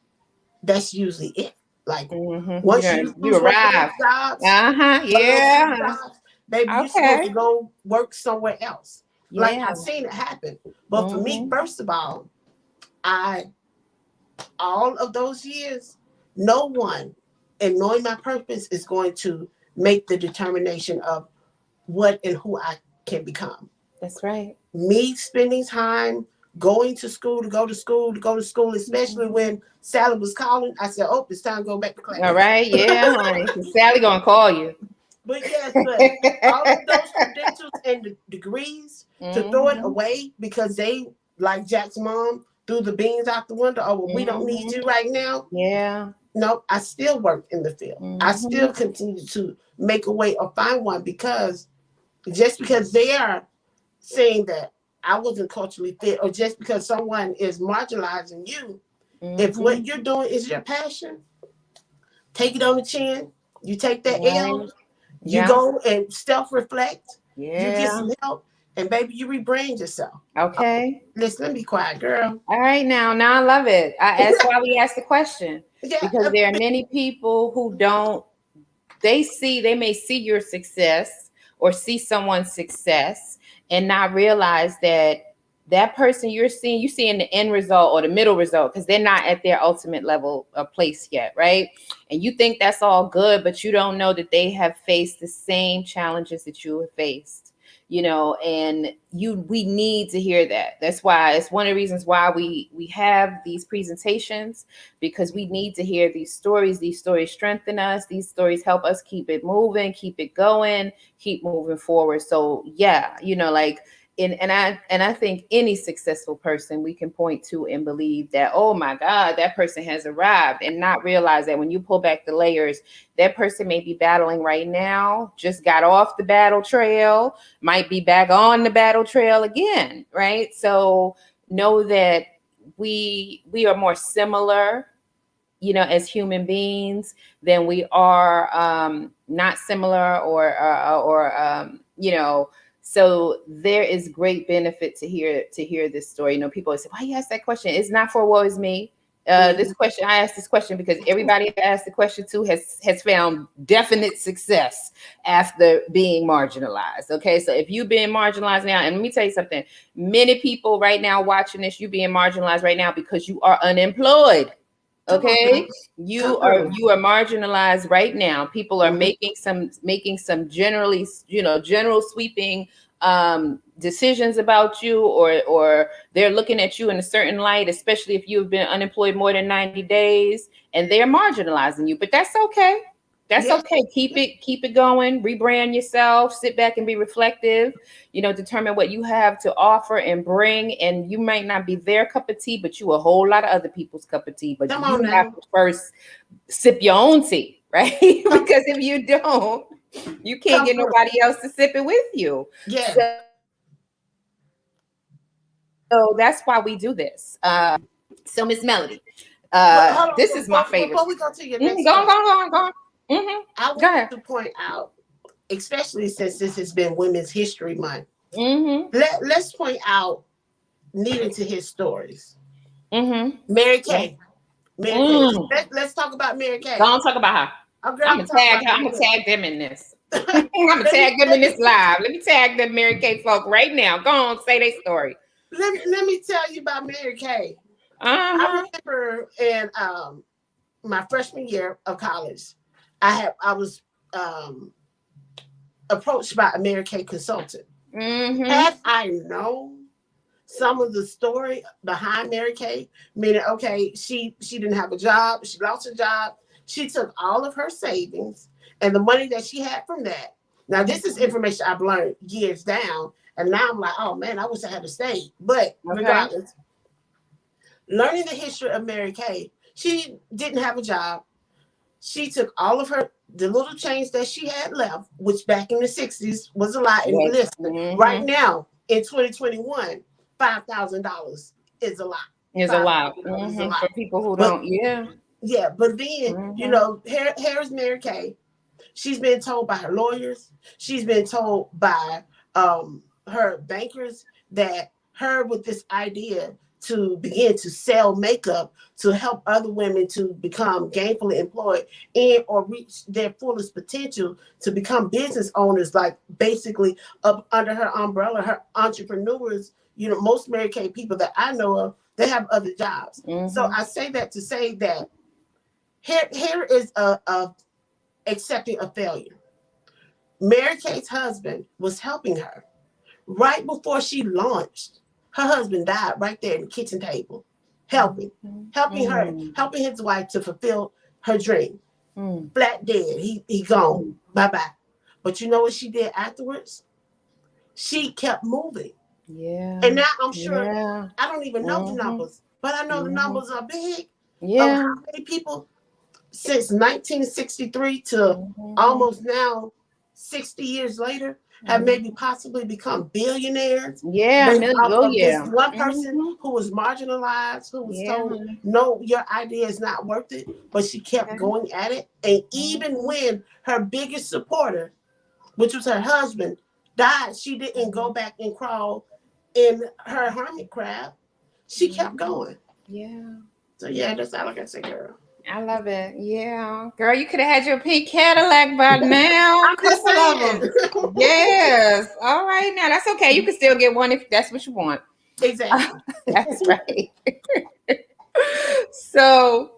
that's usually it. Like, once you You lose one of those arrived. jobs, Uh-huh. one of those Yeah. jobs, baby, you're supposed to Okay. go work somewhere else. Like, Yeah. I've seen it happen. But for me, hmm first of I all of those years, no one in knowing my purpose is going to make the determination of what and who I can become. That's right. Me spending time going to school, to go to school, to go to school, especially Mhm. when Sally was calling, I said, oh, it's time to go back to All class. right. Yeah, honey. Sally gonna call you. But yes, but all of those credentials and the degrees, to throw it hmm away because they, like Jack's mom, threw the beans out the window. Oh, well, we don't need hmm you right now. Yeah. No, I still work in the field. I hmm still continue to make a way or find one, because just because they are saying that I wasn't culturally fit, or just because someone is marginalizing you, if what hmm you're doing is your passion, take it on the chin. You take that L, Right. you Yeah. go and self-reflect, you get Yeah. some help, and baby, you rebrand yourself. Okay. Listen, let me be quiet, girl. All right, now I love it. That's why we asked the question, Yeah, because there are many people who don't. They may see your success or see someone's success and not realize that that person you're seeing the end result or the middle result, because they're not at their ultimate level of place yet, right? And you think that's all good, but you don't know that they have faced the same challenges that you have faced, and we need to hear that. That's why it's one of the reasons why we have these presentations, because we need to hear these stories. These stories strengthen us. These stories help us keep it moving, keep it going, keep moving forward. So yeah, like, and I think any successful person we can point to and believe that, oh my God, that person has arrived, and not realize that when you pull back the layers, that person may be battling right now, just got off the battle trail, might be back on the battle trail again, right? So know that we are more similar, as human beings, than we are not similar, or so there is great benefit to hear this story. People say, why you ask that question? It's not for woe is me. This mhm. question, I asked this question because everybody I asked the question to has found definite success after being marginalized. Okay, so if you've been marginalized now, and let me tell you something, many people right now watching this, you being marginalized right now because you are unemployed. Come on now. Okay, you Come are through. you are marginalized right now. People are Mhm. making some generally, general sweeping decisions about you, or they're looking at you in a certain light, especially if you've been unemployed more than 90 days, and they're marginalizing you. But that's okay. That's Yeah, okay. Keep it going. Rebrand yourself. Sit back and be reflective. Determine what you have to offer and bring. And you might not be their cup of tea, but you a whole lot of other people's cup of tea. But come on you have now. to first sip your own tea, right? Come, Because if you don't, you can't come get through. nobody else to sip it with you. Yeah. So that's why we do this. So Miss Melody, Well, this hold is on. my favorite. Before we go to your Mhm, next go on, go question, on, go on, go on. I Go want ahead. to point out, especially since this has been Women's History Month, Mm-hmm. let's point out needing to hear stories. Mm-hmm. Mary Yeah. Kay. Mary Kay. Mm. Let's talk about Mary Go Kay. on, talk about her. Oh, girl, I'm I'm gonna gonna talk tag about her. I'm Mary gonna Kay. tag them in this. I'm gonna let me tag them in let this me live. Let me tag the Mary Kay folk right now. Go on, say their story. let me tell you about Mary Kay. I Uh-huh. remember in my freshman year of college, I was um, approached by a Mary Kay consultant. Mm-hmm. Had I known some of the story behind Mary Kay, meaning okay, she didn't have a job, she lost her job, she took all of her savings and the money that she had from that. Now this is information I've learned years down, and now I'm like, oh man, I wish I had stayed. But Okay. regardless, learning the history of Mary Kay, she didn't have a job. She took all of the little change that she had left, which back in the 60s was a lot. And Yes. listen, right Mm-hmm. now in 2021, $5,000 is a lot. Is allowed. $5,000 is a Mm-hmm. lot. For people who But don't. Yeah. yeah, but then, Mm-hmm. here is Mary Kay. She's been told by her lawyers, she's been told by her bankers that her with this idea to begin to sell makeup to help other women to become gainfully employed and or reach their fullest potential to become business owners, like basically up under her umbrella, her entrepreneurs. Most Mary Kay people that I know of, they have other jobs. So Mm-hmm. I say that to say that here is a accepting a failure. Mary Kay's husband was helping her right before she launched. Her husband died right there in the kitchen table, helping, helping her, Mm-hmm. helping his wife to fulfill her dream. Mm-hmm. Flat dead, he gone, bye bye. But you know what she did afterwards? She kept moving, and Yeah. now I'm sure Yeah. I don't even know the Mm-hmm. numbers, but I know the Mm-hmm. numbers are big of Yeah. how many people since 1963 to Mm-hmm. almost now 60 years later have maybe Mm-hmm. possibly become billionaires Yeah, based million. off Oh of this yeah. one person Mm-hmm. who was marginalized, who was Yeah, told, honey. no, your idea is not worth it, but she kept Okay. going at it. And even Mm-hmm. when her biggest supporter, which was her husband, died, she didn't go Mm-hmm. back and crawl in her hermit crab. She kept Mm-hmm. going. Yeah. So yeah, that's all I can say, girl. I love it. Yeah. Girl, you could have had your pink Cadillac by now. I'm A just couple of saying. them. Yes. All right. Now, that's okay. You can still get one if that's what you want. Exactly. That's right. So,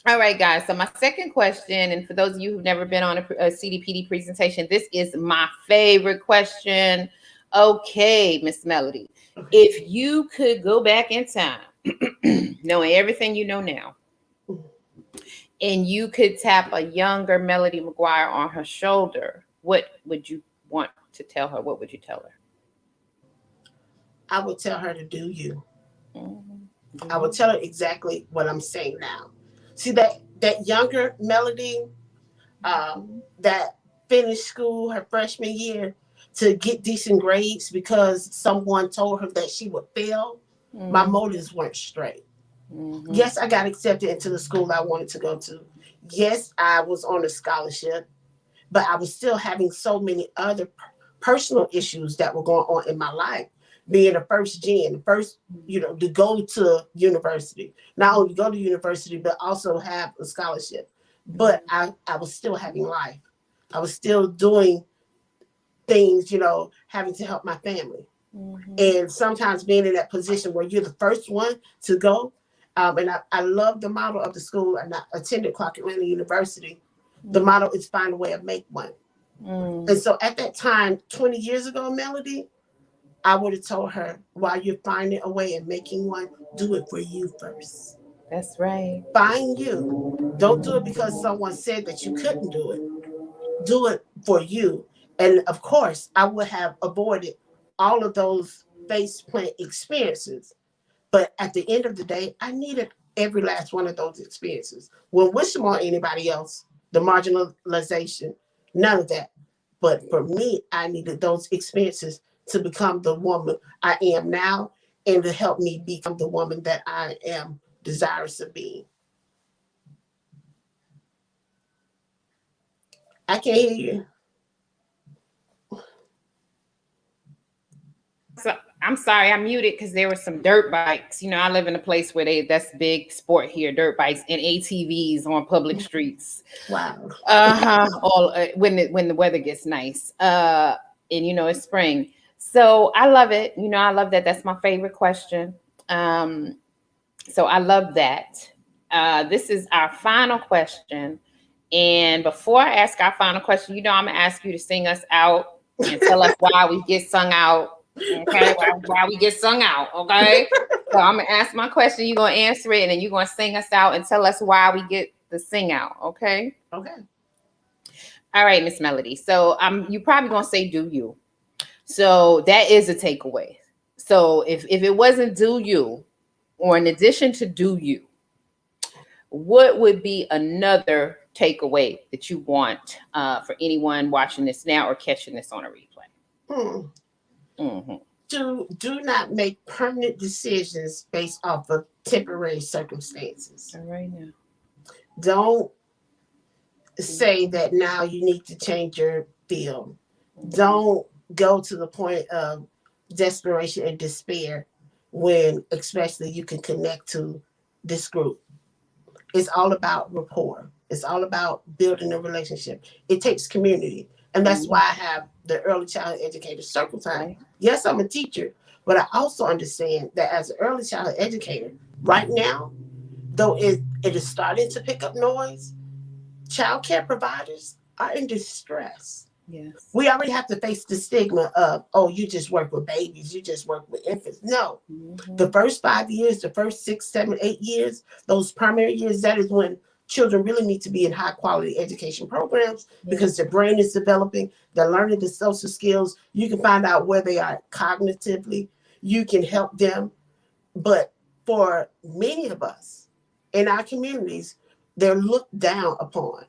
all right, guys. So, my second question, and for those of you who've never been on a CDPD presentation, this is my favorite question. Okay, Miss Melody. If you could go back in time, knowing everything you know now, and you could tap a younger Melody McGuire on her shoulder, what would you want to tell her? What would you tell I would tell her to do you. her? Do I would you? tell her exactly what I'm saying now. See that younger Melody, that finished school her freshman year to get decent grades because someone told her that she would fail. My Mm-hmm. motives weren't straight. Mm-hmm. Yes, I got accepted into the school I wanted to go to. Yes, I was on a scholarship, but I was still having so many other personal issues that were going on in my life. Being a first gen, first, to go to university, not only go to university, but also have a scholarship. But I was still having life. I was still doing things, having to help my family. Mm-hmm. And sometimes being in that position where you're the first one to go. And I love the model of the school, and I attended Clark Atlanta University. The Mm-hmm. motto is find a way of make one. Mm. And so at that time, 20 years ago, Melody, I would have told her, while you're finding a way and making one, do it for you first. That's right. Find you. Don't do it because someone said that you couldn't do it. Do it for you. And of course, I would have avoided all of those face plant experiences. But at the end of the day, I needed every last one of those experiences. Wouldn't wish them on anybody else, the marginalization, none of that. But for me, I needed those experiences to become the woman I am now and to help me become the woman that I am desirous of being. I can't hear you. So I'm sorry, I muted because there were some dirt bikes. You know, I live in a place where that's big sport here, dirt bikes and ATVs on public streets. Wow. All when the weather gets nice. And you know it's spring. So I love it. You know, I love that. That's my favorite question. So I love that. This is our final question. And before I ask our final question, you know, I'm gonna ask you to sing us out and tell us why we get sung out. Okay, why we get sung out. Okay. So I'm gonna ask my question, you're gonna answer it, and then you're gonna sing us out and tell us why we get the sing out. Okay. Okay. All right, Miss Melody. So you probably gonna say do you. So that is a takeaway. So if it wasn't do you, or in addition to do you, what would be another takeaway that you want for anyone watching this now or catching this on a replay? Mm-hmm. Do not make permanent decisions based off of temporary circumstances. All right now. Don't say that now you need to change your field. Don't go to the point of desperation and despair when especially you can connect to this group. It's all about rapport. It's all about building a relationship. It takes community. And that's why I have the early childhood educator circle time. Yes, I'm a teacher, but I also understand that as an early childhood educator, right now, though it is starting to pick up noise, child care providers are in distress. Yes. We already have to face the stigma of, oh, you just work with babies, you just work with infants. No. The first 5 years, the first 6, 7, 8 years, those primary years, that is when children really need to be in high quality education programs because their brain is developing, they're learning the social skills. You can find out where they are cognitively, you can help them. But for many of us in our communities, they're looked down upon.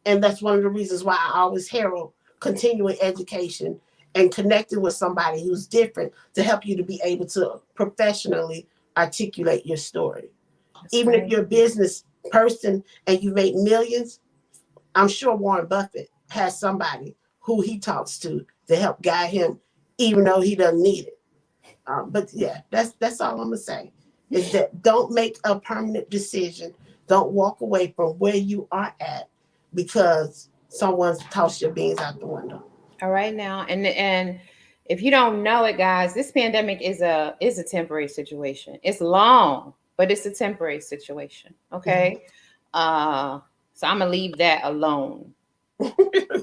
And that's one of the reasons why I always herald continuing education and connecting with somebody who's different to help you to be able to professionally articulate your story. That's even right. If you're a business person and you make millions, I'm sure Warren Buffett has somebody who he talks to help guide him, even though he doesn't need it. But yeah, that's all I'm gonna say is that don't make a permanent decision. Don't walk away from where you are at because someone's tossed your beans out the window. All right now, and if you don't know it, guys, this pandemic is a temporary situation. It's long, but it's a temporary situation. Okay, so I'm gonna leave that alone. I'm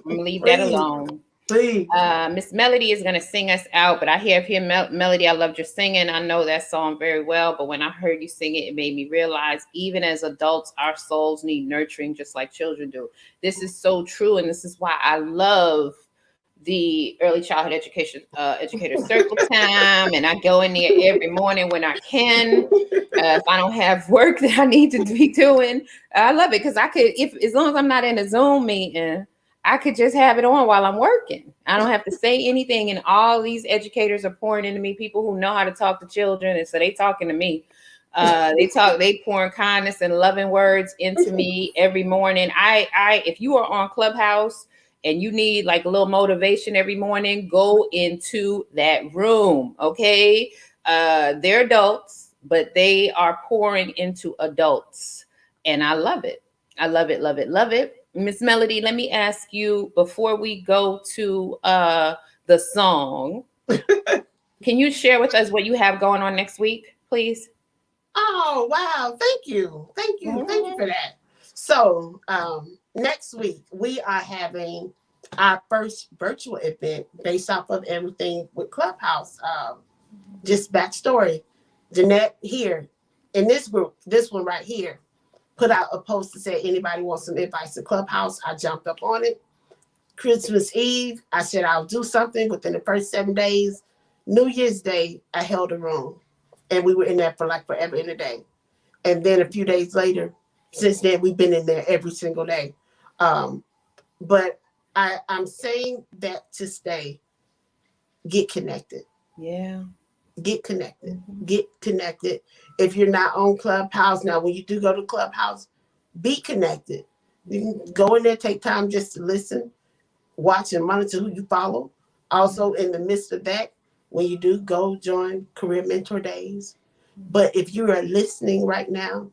gonna leave that alone. Please. Miss Melody is gonna sing us out, but I hear Melody. I loved your singing. I know that song very well, but when I heard you sing it, it made me realize even as adults, our souls need nurturing just like children do. This is so true, and this is why I love the early childhood education educator circle time, and I go in there every morning when I can. If I don't have work that I need to be doing, I love it because I could, if as long as I'm not in a Zoom meeting, I could just have it on while I'm working. I don't have to say anything, and all these educators are pouring into me, people who know how to talk to children, and so they talking to me. They pouring kindness and loving words into me every morning. If you are on Clubhouse and you need like a little motivation every morning, go into that room. Okay. They're adults, but they are pouring into adults. And I love it. I love it, love it, love it. Miss Melody, let me ask you before we go to the song, can you share with us what you have going on next week, please? Oh, wow. Thank you. Thank you. Thank you for that. So next week, we are having our first virtual event based off of everything with Clubhouse. Just backstory. Jeanette here in this group, this one right here, put out a post to say anybody wants some advice to Clubhouse. I jumped up on it. Christmas Eve, I said I'll do something within the first 7 days. New Year's Day, I held a room, and we were in there for like forever in a day. And then a few days later, since then, we've been in there every single day. Um, but I'm saying that to stay, get connected. Yeah. Get connected. Mm-hmm. Get connected. If you're not on Clubhouse, now when you do go to Clubhouse, be connected. You can go in there, take time just to listen, watch and monitor who you follow. Also, in the midst of that, when you do go join Career Mentor Days. But if you are listening right now,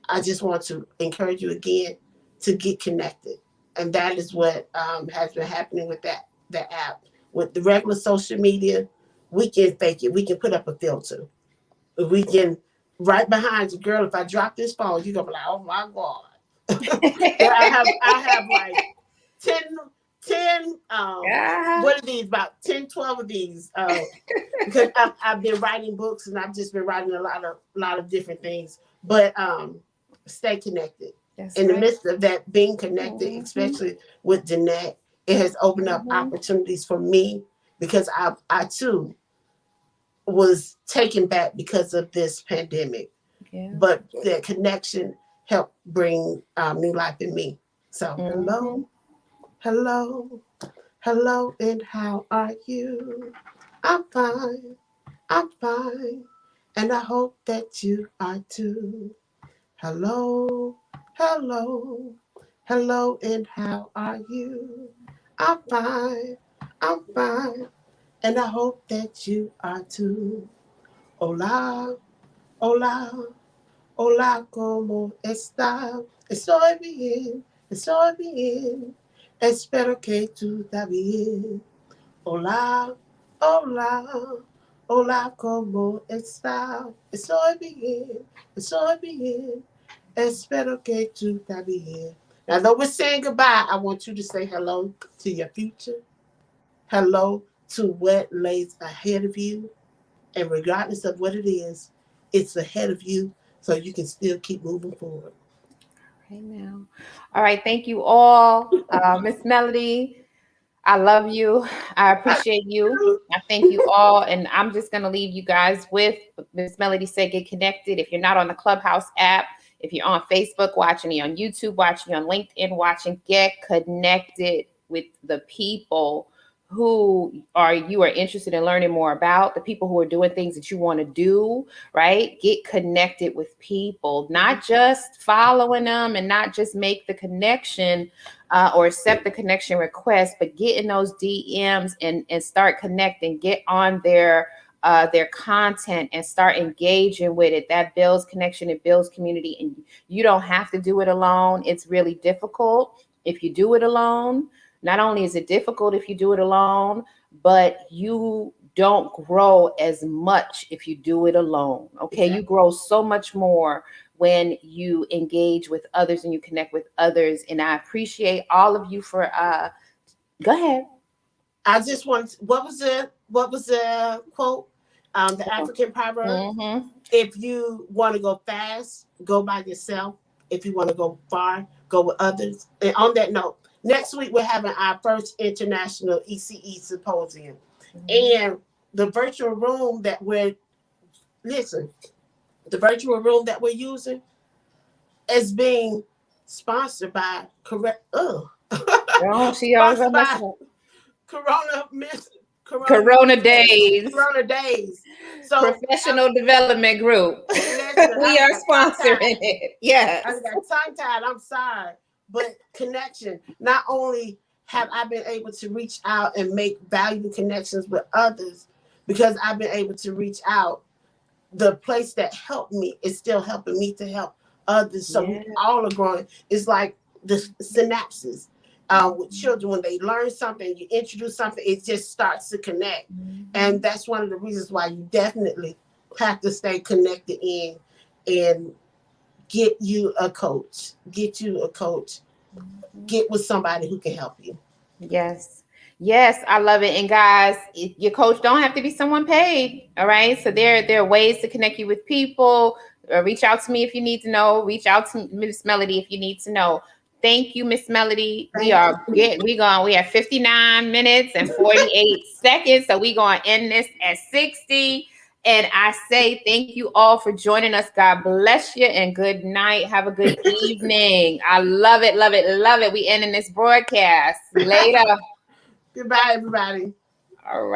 I just want to encourage you again to get connected. And that is what has been happening with that app. With the regular social media, we can fake it. We can put up a filter. We can, right behind you, girl, if I drop this phone, you're going to be like, oh my God. But I have like 10, 10 Yeah. what are these, about 10, 12 of these, because I've been writing books and I've just been writing a lot of different things, but stay connected. That's In the right. midst of that, being connected, Mm-hmm. especially with Jeanette, it has opened up Mm-hmm. opportunities for me, because I too was taken back because of this pandemic, Yeah. but that connection helped bring new life in me. So Mm-hmm. hello, hello, hello, and how are you? I'm fine, I'm fine, and I hope that you are too. Hello, hello, hello, and how are you? I'm fine, and I hope that you are too. Hola, hola, hola, ¿cómo está? Estoy bien, espero que tú estás bien. Hola, hola, hola, ¿cómo está? Estoy bien, espero que tú estás bien. Now, though we're saying goodbye, I want you to say hello to your future, hello to what lays ahead of you, and regardless of what it is, it's ahead of you, so you can still keep moving forward. Right now. All right. Thank you all. Miss Melody, I love you. I appreciate you. I thank you all. And I'm just going to leave you guys with Miss Melody said, get connected. If you're not on the Clubhouse app, if you're on Facebook watching, you're on YouTube watching, you're on LinkedIn watching, get connected with the people who are you are interested in learning more about, the people who are doing things that you want to do, right? Get connected with people, not just following them and not just make the connection or accept the connection request, but get in those DMs and start connecting, get on their content and start engaging with it. That builds connection, it builds community, and you don't have to do it alone. It's really difficult if you do it alone. Not only is it difficult if you do it alone, but you don't grow as much if you do it alone. Okay, Exactly. you grow so much more when you engage with others and you connect with others. And I appreciate all of you for go ahead. I just want, what was the quote? The African proverb. Mm-hmm. If you want to go fast, go by yourself. If you want to go far, go with others. And on that note, next week we're having our first international ECE symposium. Mm-hmm. And the virtual room that we're, listen, the virtual room that we're using is being sponsored by correct Oh, she always sponsored gonna mess by it up. Corona Miss Corona Corona Days. Days, Corona Days. So professional development group. listen, We I are got tongue sponsoring tied. it. Yes. I got tongue tied. I'm sorry. But connection. Not only have I been able to reach out and make valuable connections with others, because I've been able to reach out, the place that helped me is still helping me to help others. So we Yeah. all are growing. It's like the synapses with children. When they learn something, you introduce something, it just starts to connect. Mm-hmm. And that's one of the reasons why you definitely have to stay connected in and get you a coach. Get you a coach. Get with somebody who can help you. Yes. Yes, I love it. And guys, your coach don't have to be someone paid. All right. So there are ways to connect you with people. Reach out to me if you need to know. Reach out to Miss Melody if you need to know. Thank you, Miss Melody. We Thank are getting we have 59 minutes and 48 seconds. So we gonna end this at 60. And I say thank you all for joining us. God bless you and good night. Have a good evening. I love it, love it, love it. We ending this broadcast. you. Later. Goodbye, everybody. All right.